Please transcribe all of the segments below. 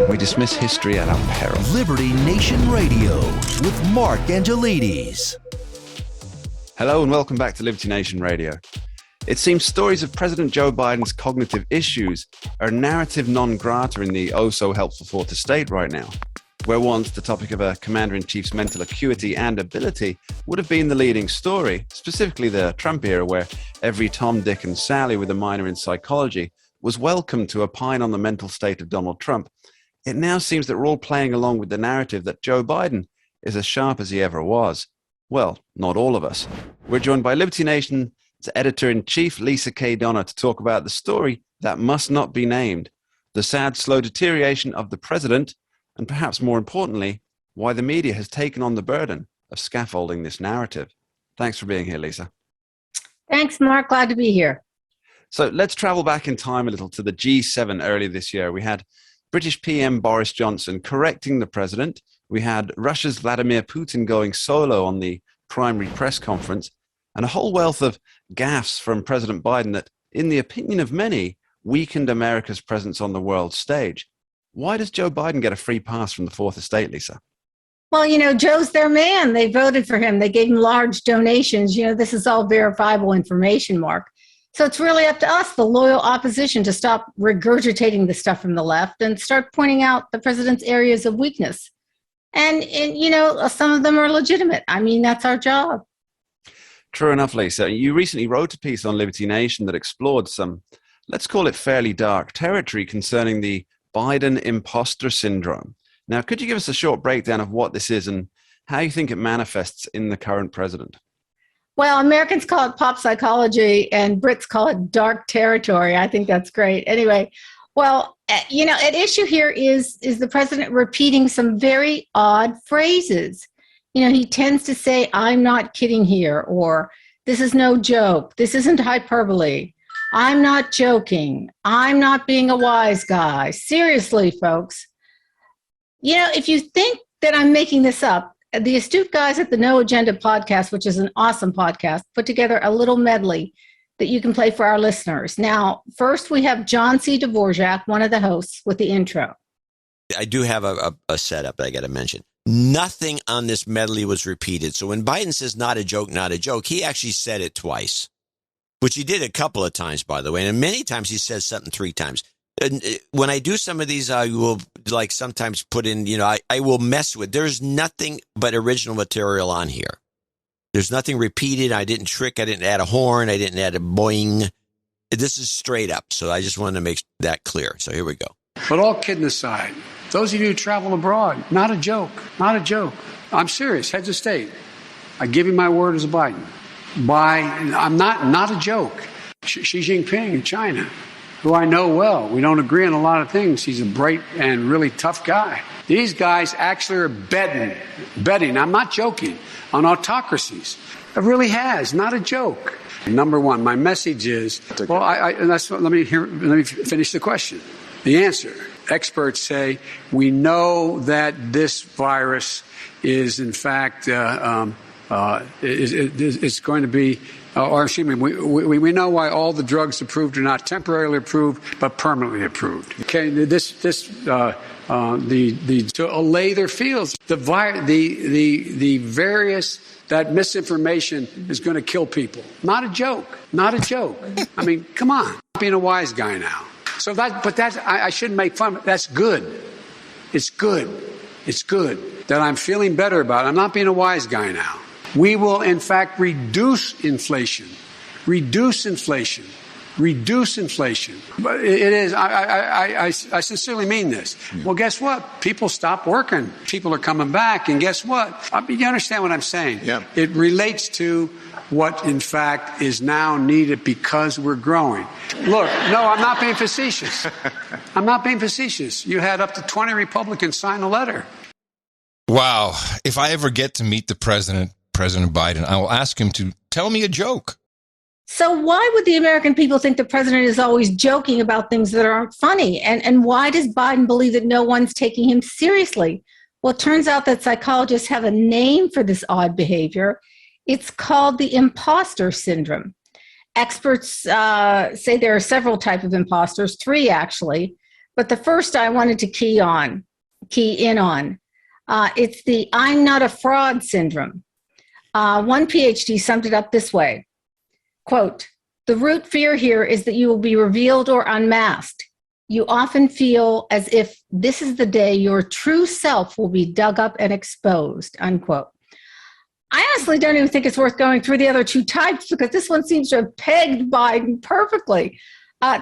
We dismiss history at our peril. Liberty Nation Radio with Mark Angelides. Hello and welcome back to Liberty Nation Radio. It seems stories of President Joe Biden's cognitive issues are narrative non grata in the oh-so-helpful fourth estate right now, where once the topic of a commander-in-chief's mental acuity and ability would have been the leading story, specifically the Trump era, where every Tom, Dick and Sally with a minor in psychology was welcome to opine on the mental state of Donald Trump. It now seems that we're all playing along with the narrative that Joe Biden is as sharp as he ever was. Well, not all of us. We're joined by Liberty Nation's editor-in-chief, Leesa K to talk about the story that must not be named, the sad, slow deterioration of the president, and perhaps more importantly, why the media has taken on the burden of scaffolding this narrative. Thanks for being here, Leesa. Thanks, Mark. Glad to be here. So let's travel back in time a little to the G7 earlier this year. We had British PM Boris Johnson correcting the president. We had Russia's Vladimir Putin going solo on the primary press conference, and a whole wealth of gaffes from President Biden that, in the opinion of many, weakened America's presence on the world stage. Why does Joe Biden get a free pass from the fourth estate, Leesa? Well, Joe's their man. They voted for him. They gave him large donations. This is all verifiable information, Mark. So it's really up to us, the loyal opposition, to stop regurgitating the stuff from the left and start pointing out the president's areas of weakness. And some of them are legitimate. I mean, that's our job. True enough, Leesa. You recently wrote a piece on Liberty Nation that explored some, let's call it fairly dark territory concerning the Biden imposter syndrome. Now, could you give us a short breakdown of what this is and how you think it manifests in the current president? Well, Americans call it pop psychology and Brits call it dark territory. I think that's great. Anyway, well, at issue here is the president repeating some very odd phrases. He tends to say, "I'm not kidding here," or "this is no joke. This isn't hyperbole. I'm not joking. I'm not being a wise guy." Seriously, folks. If you think that I'm making this up, the astute guys at the No Agenda podcast, which is an awesome podcast, put together a little medley that you can play for our listeners. Now, first we have John C. Dvorak, one of the hosts, with the intro. I do have a setup that I got to mention. Nothing on this medley was repeated. So when Biden says not a joke, he actually said it twice, which he did a couple of times, by the way. And many times he says something three times. And when I do some of these, I will sometimes put in, I will mess with. There's nothing but original material on here. There's nothing repeated. I didn't trick. I didn't add a horn. I didn't add a boing. This is straight up. So I just wanted to make that clear. So here we go. But all kidding aside, those of you who travel abroad, not a joke. Not a joke. I'm serious. Heads of state. I give you my word as a Biden. I'm not a joke. Xi Jinping in China, who I know well. We don't agree on a lot of things. He's a bright and really tough guy. These guys actually are betting, I'm not joking, on autocracies. It really has, not a joke. Number one, my message is, let me finish the question. The answer, experts say, we know that this virus is in fact, it's going to be, we know why all the drugs approved are not temporarily approved, but permanently approved. Okay, to allay their fears, that misinformation is going to kill people. Not a joke. Not a joke. I mean, come on. I'm being a wise guy now. So I shouldn't make fun. That's good. It's good. It's good that I'm feeling better about it. I'm not being a wise guy now. We will, in fact, reduce inflation. Reduce inflation. But it is, I sincerely mean this. Well, guess what? People stop working. People are coming back. And guess what? You understand what I'm saying? Yeah. It relates to what, in fact, is now needed because we're growing. Look, no, I'm not being facetious. You had up to 20 Republicans sign a letter. Wow. If I ever get to meet the President Biden, I will ask him to tell me a joke. So why would the American people think the president is always joking about things that aren't funny? And why does Biden believe that no one's taking him seriously? Well, it turns out that psychologists have a name for this odd behavior. It's called the imposter syndrome. Experts say there are several types of imposters, 3 actually, But the first I wanted to key in on, it's the I'm not a fraud syndrome. One PhD summed it up this way, quote, "The root fear here is that you will be revealed or unmasked. You often feel as if this is the day your true self will be dug up and exposed," unquote. I honestly don't even think it's worth going through the other two types because this one seems to have pegged Biden perfectly.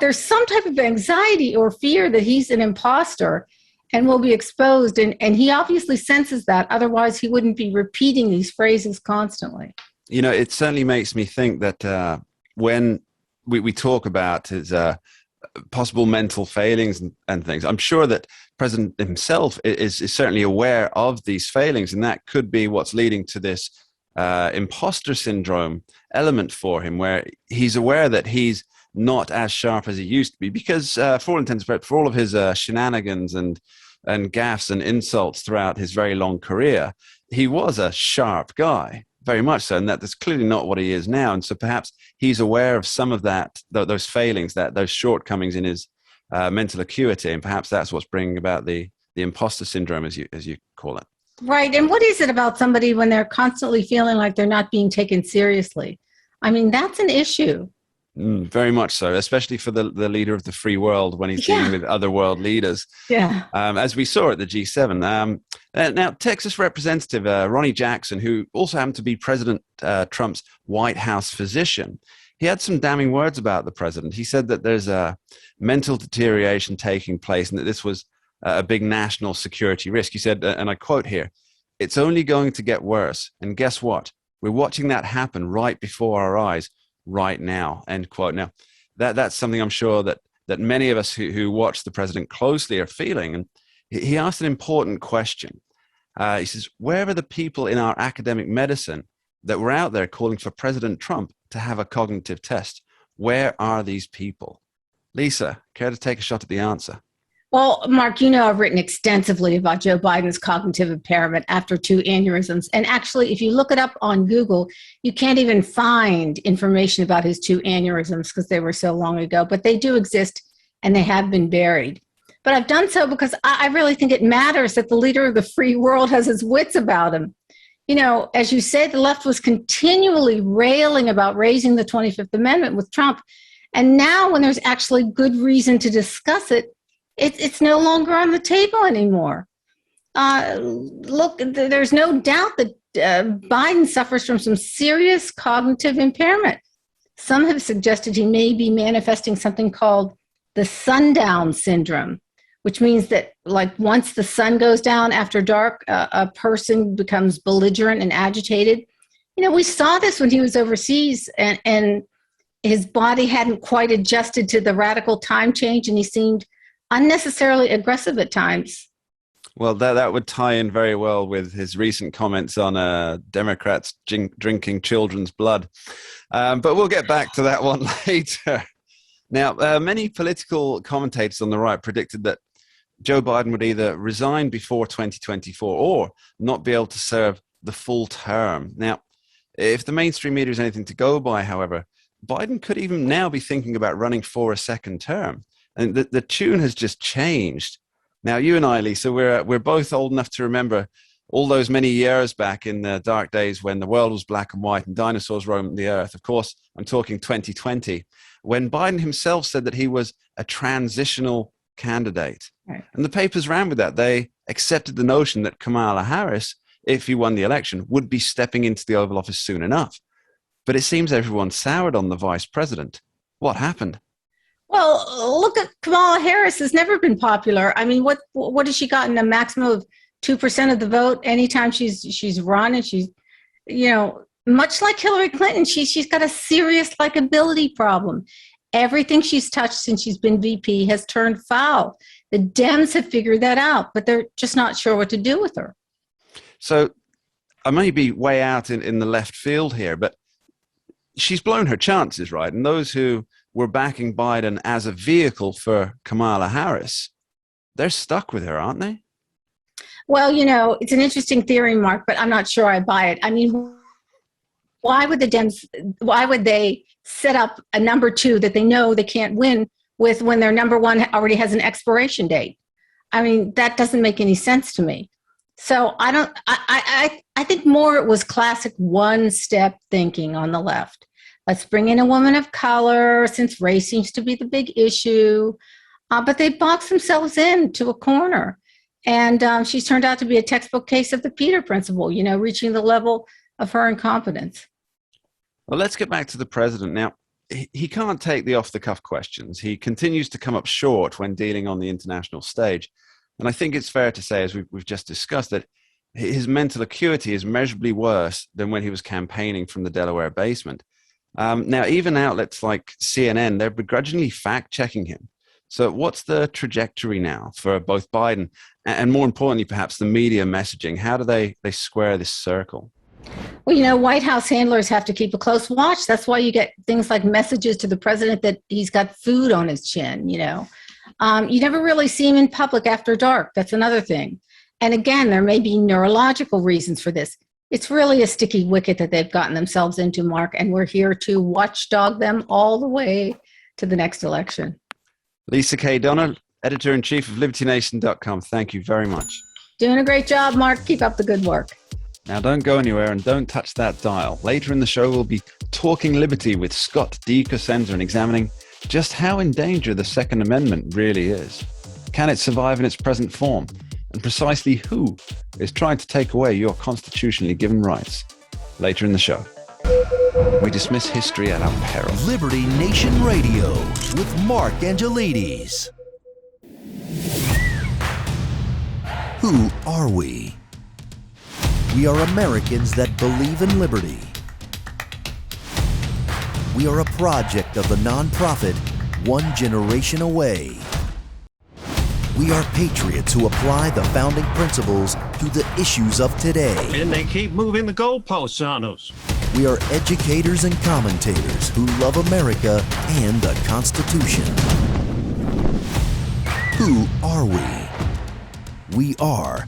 There's some type of anxiety or fear that he's an imposter and will be exposed. And he obviously senses that. Otherwise, he wouldn't be repeating these phrases constantly. You know, it certainly makes me think that when we talk about his possible mental failings and things, I'm sure that President himself is certainly aware of these failings, and that could be what's leading to this imposter syndrome element for him, where he's aware that he's not as sharp as he used to be, because for all intents and purposes, for all of his shenanigans and gaffes and insults throughout his very long career, he was a sharp guy, very much so, and that's clearly not what he is now. And so perhaps he's aware of some of that, those failings, those shortcomings in his mental acuity, and perhaps that's what's bringing about the imposter syndrome, as you call it. Right. And what is it about somebody when they're constantly feeling like they're not being taken seriously? I mean, that's an issue. Very much so, especially for the leader of the free world when he's dealing with other world leaders. Yeah. As we saw at the G7. Now, Texas Representative Ronnie Jackson, who also happened to be President Trump's White House physician, he had some damning words about the president. He said that there's a mental deterioration taking place and that this was a big national security risk. He said, and I quote here, "It's only going to get worse. And guess what? We're watching that happen right before our eyes right now," end quote. Now, that's something I'm sure that many of us who watch the president closely are feeling. And he asked an important question. He says, "Where are the people in our academic medicine that were out there calling for President Trump to have a cognitive test? Where are these people?" Leesa, care to take a shot at the answer? Well, Mark, you know I've written extensively about Joe Biden's cognitive impairment after 2 aneurysms. And actually, if you look it up on Google, you can't even find information about his 2 aneurysms because they were so long ago. But they do exist, and they have been buried. But I've done so because I really think it matters that the leader of the free world has his wits about him. You know, as you say, the left was continually railing about raising the 25th Amendment with Trump. And now when there's actually good reason to discuss it, it's no longer on the table anymore. Look, there's no doubt that Biden suffers from some serious cognitive impairment. Some have suggested he may be manifesting something called the sundown syndrome, which means that, like, once the sun goes down after dark, a person becomes belligerent and agitated. You know, we saw this when he was overseas, and his body hadn't quite adjusted to the radical time change, and he seemed unnecessarily aggressive at times. Well, that would tie in very well with his recent comments on Democrats drinking children's blood. But we'll get back to that one later. Now, many political commentators on the right predicted that Joe Biden would either resign before 2024 or not be able to serve the full term. Now, if the mainstream media is anything to go by, however, Biden could even now be thinking about running for a second term. And the tune has just changed. Now, you and I, Leesa, we're both old enough to remember all those many years back in the dark days when the world was black and white and dinosaurs roamed the earth. Of course, I'm talking 2020, when Biden himself said that he was a transitional candidate. Right. And the papers ran with that. They accepted the notion that Kamala Harris, if he won the election, would be stepping into the Oval Office soon enough. But it seems everyone soured on the vice president. What happened? Well, look at Kamala Harris has never been popular. I mean, what has she gotten? A maximum of 2% of the vote anytime she's run, and she's, you know, much like Hillary Clinton, she's got a serious likability problem. Everything she's touched since she's been VP has turned foul. The Dems have figured that out, but they're just not sure what to do with her. So I may be way out in the left field here, but she's blown her chances, right? And those who were backing Biden as a vehicle for Kamala Harris, they're stuck with her, aren't they? Well, you know, it's an interesting theory, Mark, but I'm not sure I buy it. I mean, why would they set up a number 2 that they know they can't win with when their number one already has an expiration date. I mean, that doesn't make any sense to me. So I think more it was classic one-step thinking on the left. Let's bring in a woman of color since race seems to be the big issue. But they boxed themselves into a corner. And she's turned out to be a textbook case of the Peter principle, reaching the level of her incompetence. Well, let's get back to the president. Now, he can't take the off-the-cuff questions. He continues to come up short when dealing on the international stage. And I think it's fair to say, as we've just discussed, that his mental acuity is measurably worse than when he was campaigning from the Delaware basement. Now, even outlets like CNN, they're begrudgingly fact-checking him. So what's the trajectory now for both Biden and, more importantly, perhaps the media messaging? How do they square this circle? Well, White House handlers have to keep a close watch. That's why you get things like messages to the president that he's got food on his chin, You never really see him in public after dark. That's another thing. And again, there may be neurological reasons for this. It's really a sticky wicket that they've gotten themselves into, Mark, and we're here to watchdog them all the way to the next election. Leesa K. editor-in-chief of LibertyNation.com. Thank you very much. Doing a great job, Mark. Keep up the good work. Now, don't go anywhere and don't touch that dial. Later in the show, we'll be talking liberty with Scott D. Cosenza and examining just how in danger the Second Amendment really is. Can it survive in its present form? And precisely who is trying to take away your constitutionally given rights? Later in the show. We dismiss history at our peril. Liberty Nation Radio with Mark Angelides. Who are we? We are Americans that believe in liberty. We are a project of the nonprofit One Generation Away. We are patriots who apply the founding principles to the issues of today. And they keep moving the goalposts on us. We are educators and commentators who love America and the Constitution. Who are we? We are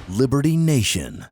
Liberty Nation.